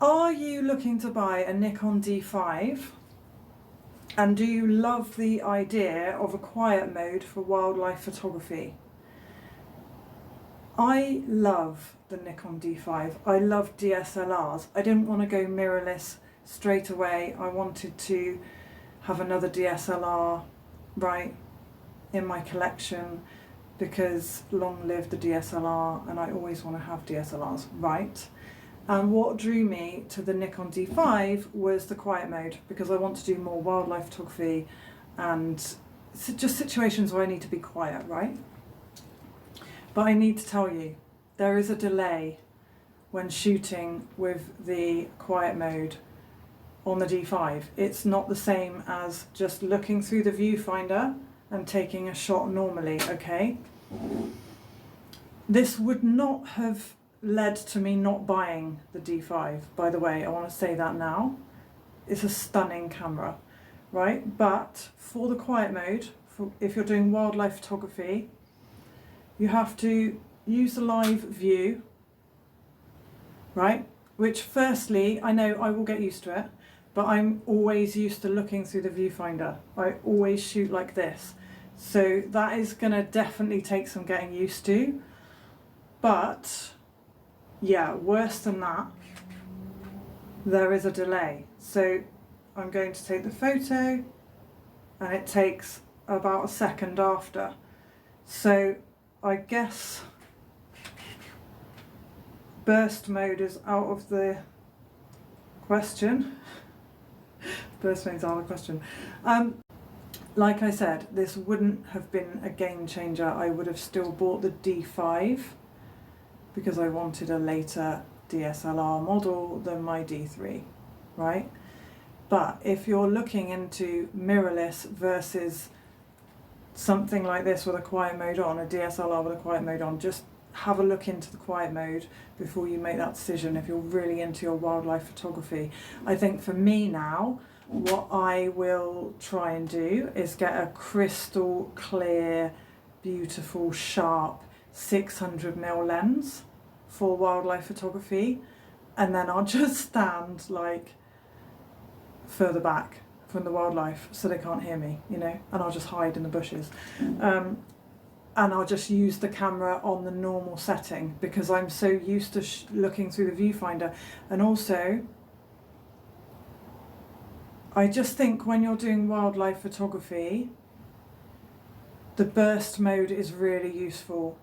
Are you looking to buy a Nikon D5? And do you love the idea of a quiet mode for wildlife photography? I love the Nikon D5. I love DSLRs. I didn't want to go mirrorless straight away. I wanted to have another DSLR right in my collection because long live the DSLR, and I always want to have DSLRs right. And what drew me to the Nikon D5 was the quiet mode, because I want to do more wildlife photography and just situations where I need to be quiet, right? But I need to tell you, there is a delay when shooting with the quiet mode on the D5. It's not the same as just looking through the viewfinder and taking a shot normally, okay? This would not have led to me not buying the D5, by the way. I want to say that now. It's a stunning camera, right? But for the quiet mode, if you're doing wildlife photography, you have to use the live view, right? Which firstly, I know I will get used to it, but I'm always used to looking through the viewfinder. I always shoot like this. So that is gonna definitely take some getting used to. But yeah, worse than that, there is a delay. So I'm going to take the photo and it takes about a second after. So I guess burst mode is out of the question. Burst mode's out of the question. Like I said, this wouldn't have been a game changer. I would have still bought the D5 because I wanted a later DSLR model than my D3, right? But if you're looking into mirrorless versus something like this with a quiet mode on, a DSLR with a quiet mode on, just have a look into the quiet mode before you make that decision if you're really into your wildlife photography. I think for me now, what I will try and do is get a crystal clear, beautiful, sharp 600mm lens for wildlife photography, and then I'll just stand like further back from the wildlife so they can't hear me, you know, and I'll just hide in the bushes. And I'll just use the camera on the normal setting because I'm so used to looking through the viewfinder. And also, I just think when you're doing wildlife photography, the burst mode is really useful.